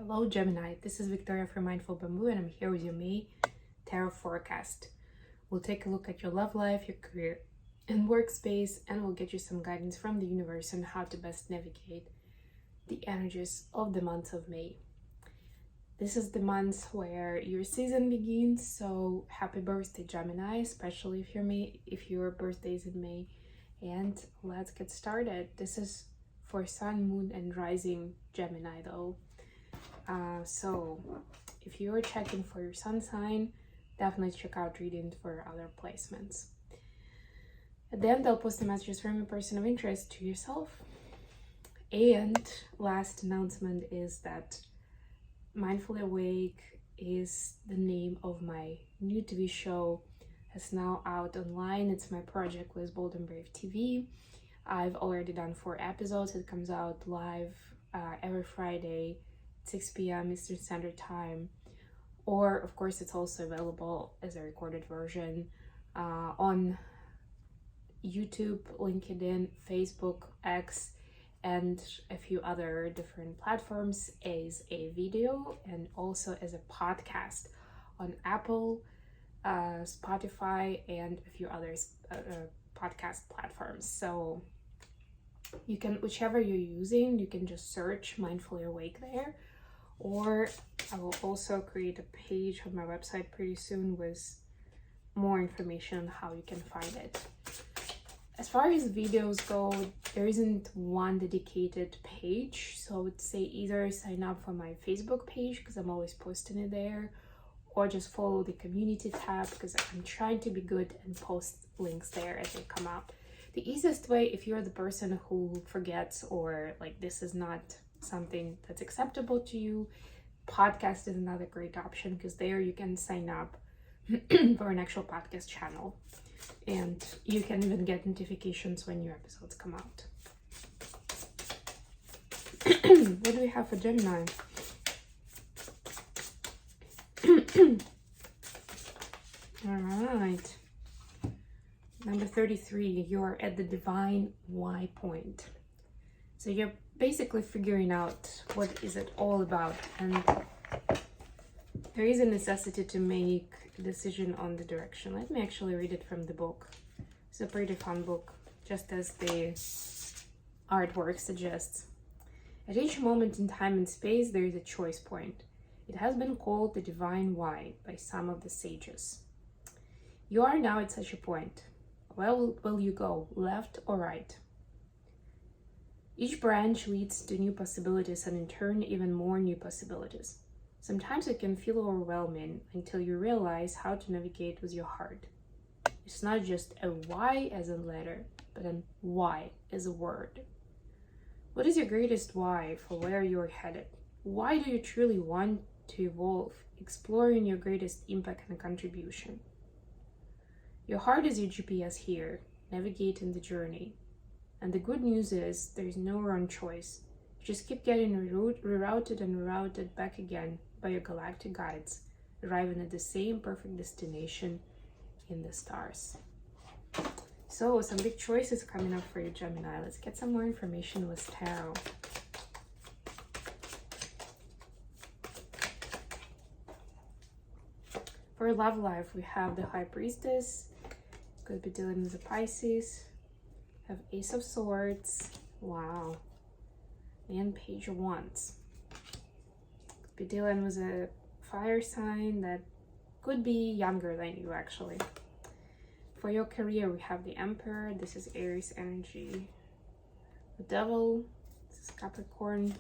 Hello Gemini, this is Victoria from Mindful Bamboo and I'm here with your May Tarot Forecast. We'll take a look at your love life, your career and workspace, and we'll get you some guidance from the universe on how to best navigate the energies of the month of May. This is the month where your season begins, so happy birthday Gemini, especially if your birthday is in May. And let's get started. This is for Sun, Moon and Rising Gemini though. So if you're checking for your sun sign, definitely check out reading for other placements. At the end, I'll post the messages from a person of interest to yourself. And last announcement is that Mindfully Awake is the name of my new TV show. It's now out online. It's my project with Bold and Brave TV. I've already done 4 episodes. It comes out live every Friday, 6 p.m. Eastern Standard Time. Or, of course, it's also available as a recorded version on YouTube, LinkedIn, Facebook, X, and a few other different platforms as a video and also as a podcast on Apple, Spotify, and a few other podcast platforms. So you can, whichever you're using, you can just search Mindfully Awake there, or I will also create a page on my website pretty soon with more information on how you can find it. As far as videos go, there isn't one dedicated page, so I would say either sign up for my Facebook page because I'm always posting it there, or just follow the community tab because I'm trying to be good and post links there as they come out. The easiest way, if you're the person who forgets or like this is not something that's acceptable to you, podcast is another great option because there you can sign up for an actual podcast channel and you can even get notifications when new episodes come out. What do we have for Gemini? All right. Number 33, you're at the divine why point. So you're basically figuring out what is it all about, and there is a necessity to make a decision on the direction. Let me actually read it from the book. It's a pretty fun book, just as the artwork suggests. At each moment in time and space, there is a choice point. It has been called the divine why by some of the sages. You are now at such a point. Where will you go, left or right? Each branch leads to new possibilities and in turn even more new possibilities. Sometimes it can feel overwhelming until you realize how to navigate with your heart. It's not just a why as a letter, but an why as a word. What is your greatest why for where you're headed? Why do you truly want to evolve, exploring your greatest impact and contribution? Your heart is your GPS here, navigating the journey. And the good news is there's no wrong choice. You just keep getting rerouted and rerouted back again by your galactic guides, arriving at the same perfect destination in the stars. So some big choices coming up for you, Gemini. Let's get some more information with tarot. For love life, we have the High Priestess. Could be dealing with the Pisces. Have Ace of Swords. Wow. And Page of Wands. Could be dealing with a fire sign that could be younger than you actually. For your career, we have the Emperor. This is Aries energy. The Devil. This is Capricorn.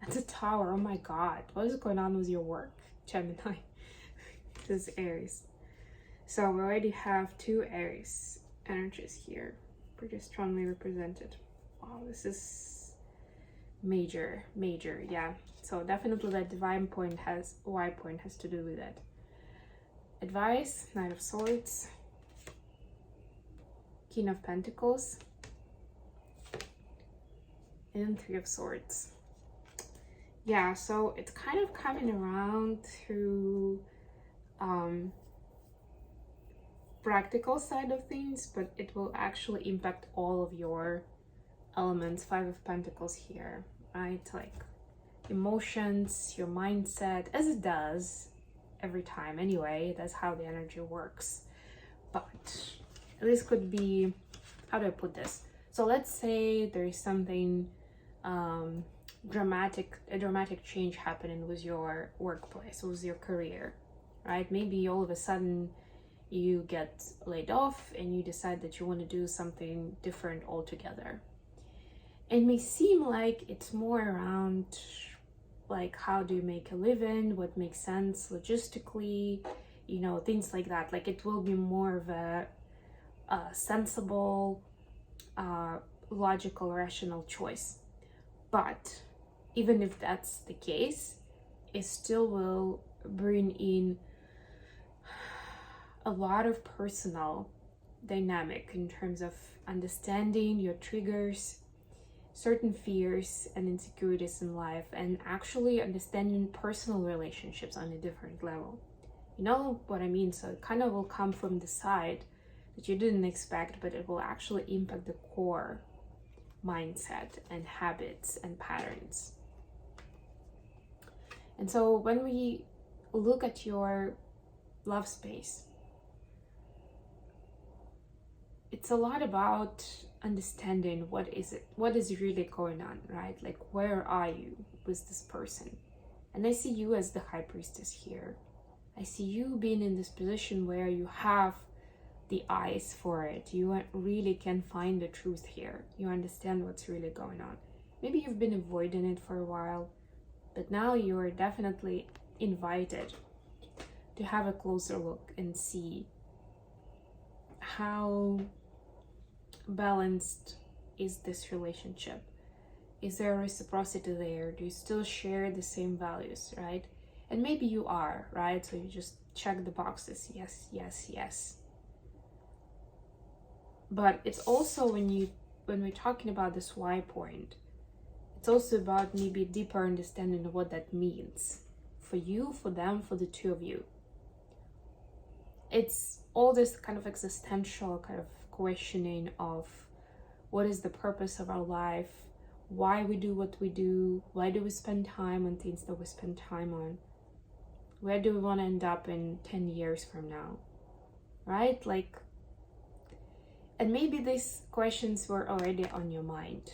And the Tower. Oh my God. What is going on with your work, Gemini? This is Aries. So we already have 2 Aries energies here, pretty strongly represented. Wow, this is major, yeah. So definitely that divine point why point has to do with that. Advice, Knight of Swords, King of Pentacles, and 3 of Swords. Yeah, so it's kind of coming around to practical side of things, but it will actually impact all of your elements. 5 of Pentacles here, right? Like emotions, your mindset, as it does every time anyway. That's how the energy works. But this could be, how do I put this? So let's say there is something a dramatic change happening with your workplace, with your career, right? Maybe all of a sudden you get laid off and you decide that you want to do something different altogether. It may seem like it's more around like, how do you make a living, what makes sense logistically, you know, things like that. Like, it will be more of a sensible, logical, rational choice. But even if that's the case, it still will bring in a lot of personal dynamic in terms of understanding your triggers, certain fears and insecurities in life, and actually understanding personal relationships on a different level. You know what I mean? So it kind of will come from the side that you didn't expect, but it will actually impact the core mindset and habits and patterns. And so when we look at your love space, it's a lot about understanding what is really going on, right? Like, where are you with this person? And I see you as the high priestess here. I see you being in this position where you have the eyes for it. You really can find the truth here. You understand what's really going on. Maybe you've been avoiding it for a while, but now you're definitely invited to have a closer look and see how balanced is this relationship. Is there reciprocity there? Do you still share the same values, right? And maybe you are, right? So you just check the boxes. Yes, yes, yes. But it's also, when we're talking about this why point, it's also about maybe deeper understanding of what that means for you, for them, for the two of you. It's all this kind of existential kind of questioning of what is the purpose of our life, why we do what we do, why do we spend time on things that we spend time on, where do we want to end up in 10 years from now, right? Like, and maybe these questions were already on your mind,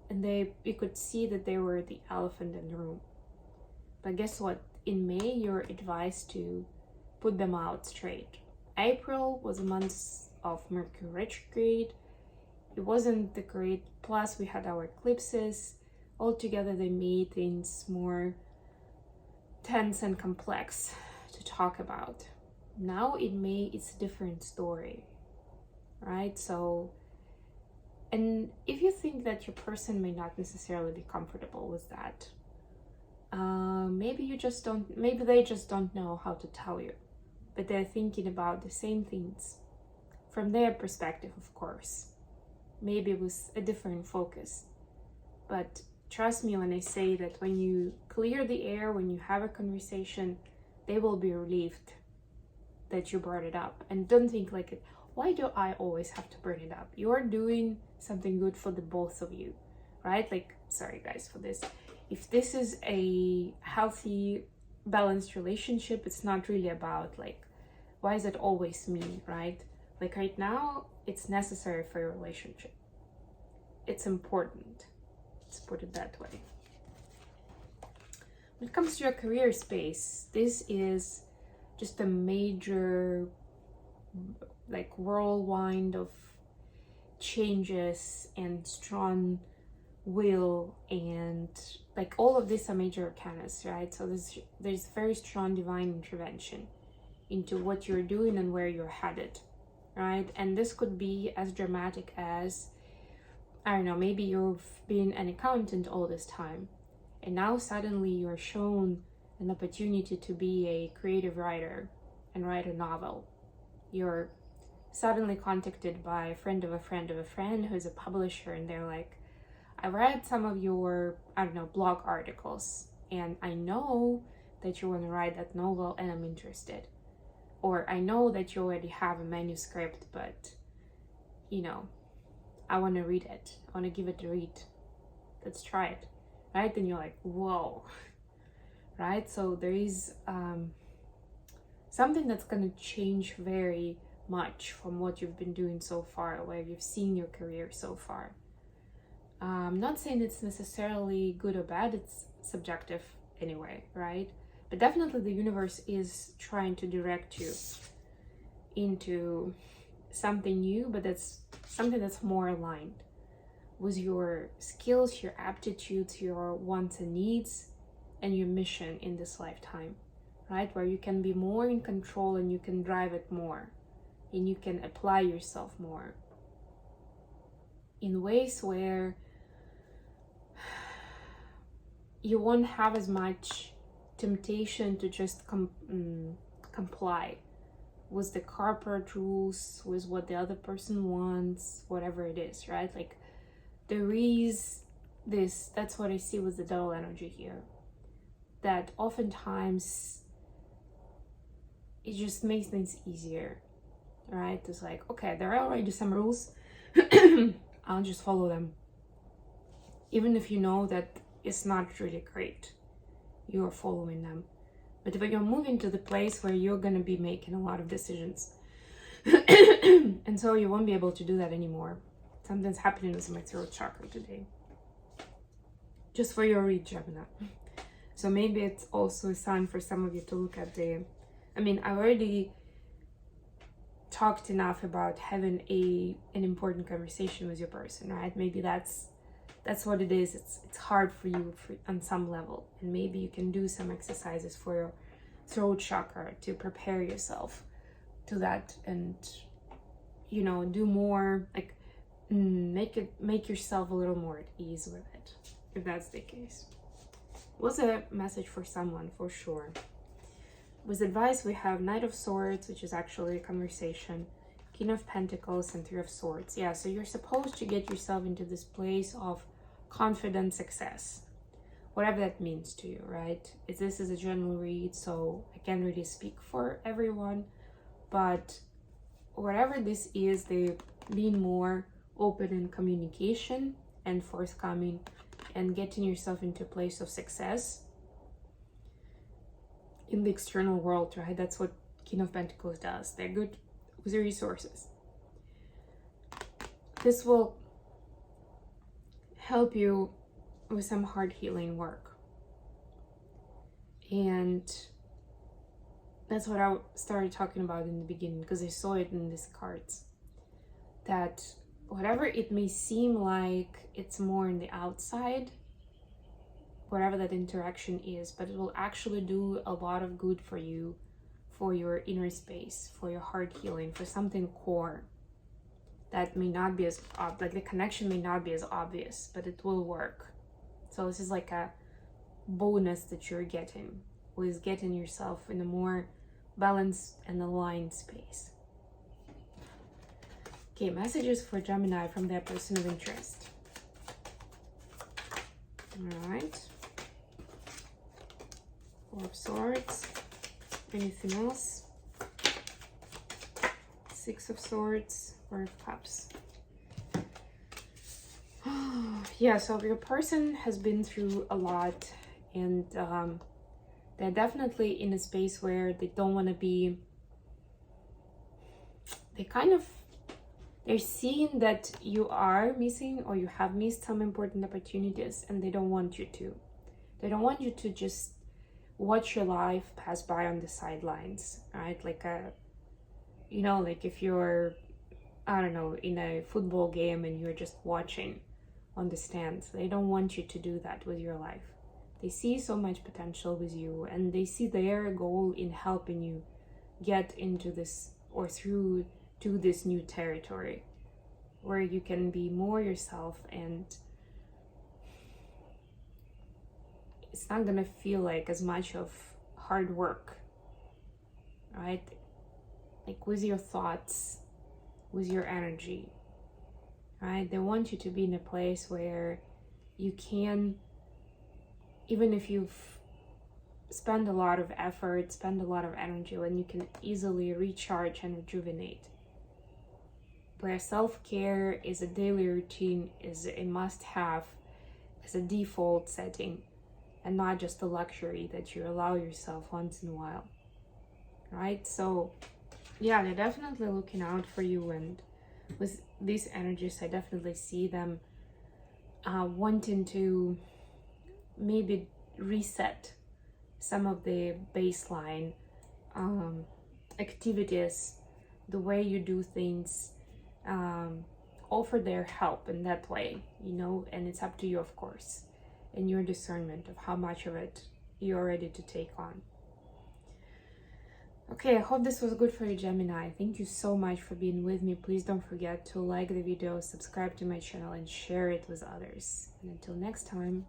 and you could see that they were the elephant in the room. But guess what? In May, you're advised to put them out straight. April was a month of Mercury retrograde. It wasn't the great. Plus, we had our eclipses. Altogether, they made things more tense and complex to talk about. Now in May, it's a different story, right? So, and if you think that your person may not necessarily be comfortable with that, maybe they just don't know how to tell you, but they're thinking about the same things from their perspective, of course, maybe with a different focus. But trust me when I say that when you clear the air, when you have a conversation, they will be relieved that you brought it up. And don't think like, why do I always have to bring it up? You're doing something good for the both of you, right? Like, sorry guys for this. If this is a healthy, balanced relationship, it's not really about like, why is it always me, right? Like right now, it's necessary for your relationship. It's important. Let's put it that way. When it comes to your career space, this is just a major like whirlwind of changes and strong will, and like all of these are major arcanas, right? So there's very strong divine intervention into what you're doing and where you're headed, right? And this could be as dramatic as, I don't know, maybe you've been an accountant all this time and now suddenly you're shown an opportunity to be a creative writer and write a novel. You're suddenly contacted by a friend of a friend of a friend who's a publisher, and they're like, I read some of your, I don't know, blog articles, and I know that you want to write that novel and I'm interested. Or I know that you already have a manuscript, but, you know, I want to read it. I want to give it a read. Let's try it, right? And you're like, whoa, right? So there is something that's going to change very much from what you've been doing so far, where you've seen your career so far. I'm not saying it's necessarily good or bad, it's subjective anyway, right? But definitely the universe is trying to direct you into something new, but that's something that's more aligned with your skills, your aptitudes, your wants and needs, and your mission in this lifetime, right? Where you can be more in control and you can drive it more, and you can apply yourself more in ways where you won't have as much temptation to just comply with the corporate rules, with what the other person wants, whatever it is, right? Like there is this, that's what I see with the devil energy here, that oftentimes it just makes things easier, right? It's like, okay, there are already some rules, I'll just follow them, even if you know that it's not really great, you're following them. But when you're moving to the place where you're going to be making a lot of decisions, and so you won't be able to do that anymore. Something's happening with my throat chakra today, just for your read, Gemini. So maybe it's also a sign for some of you to look at the, I mean, I already talked enough about having an important conversation with your person, right? Maybe that's what it is. It's hard for you on some level, and maybe you can do some exercises for your throat chakra to prepare yourself to that, and you know, do more, like make yourself a little more at ease with it, if that's the case. Was a message for someone for sure. With advice, we have Knight of Swords, which is actually a conversation, King of Pentacles, and Three of Swords. Yeah, so you're supposed to get yourself into this place of confident success, whatever that means to you, right? This is a general read, so I can't really speak for everyone, but whatever this is, they being more open in communication and forthcoming and getting yourself into a place of success in the external world, right? That's what King of Pentacles does. They're good with the resources. This will help you with some heart healing work. And that's what I started talking about in the beginning, because I saw it in these cards. That whatever it may seem like it's more in the outside, whatever that interaction is, but it will actually do a lot of good for you, for your inner space, for your heart healing, for something core that may not be as, like the connection may not be as obvious, but it will work. So this is like a bonus that you're getting, with getting yourself in a more balanced and aligned space. Okay, messages for Gemini from their person of interest. All right. Four of Swords. Anything else? Six of Swords. Four of Cups. Yeah, so your person has been through a lot, and they're definitely in a space where they don't want to be, they're seeing that you are missing, or you have missed some important opportunities, and they don't want you to. They don't want you to just watch your life pass by on the sidelines, right? Like like if you're, I don't know, in a football game and you're just watching on the stands. They don't want you to do that with your life. They see so much potential with you, and they see their goal in helping you get into this, or through to this new territory where you can be more yourself, and it's not gonna feel like as much of hard work, right? Like with your thoughts, with your energy, right? They want you to be in a place where you can, even if you've spent a lot of effort, spend a lot of energy, when you can easily recharge and rejuvenate. Where self-care is a daily routine, is a must-have, as a default setting and not just a luxury that you allow yourself once in a while, right? So yeah, they're definitely looking out for you, and with these energies I definitely see them wanting to maybe reset some of the baseline activities, the way you do things, offer their help in that way, you know, and it's up to you, of course, and your discernment of how much of it you're ready to take on. Okay, I hope this was good for you, Gemini. Thank you so much for being with me. Please don't forget to like the video, subscribe to my channel, and share it with others. And until next time.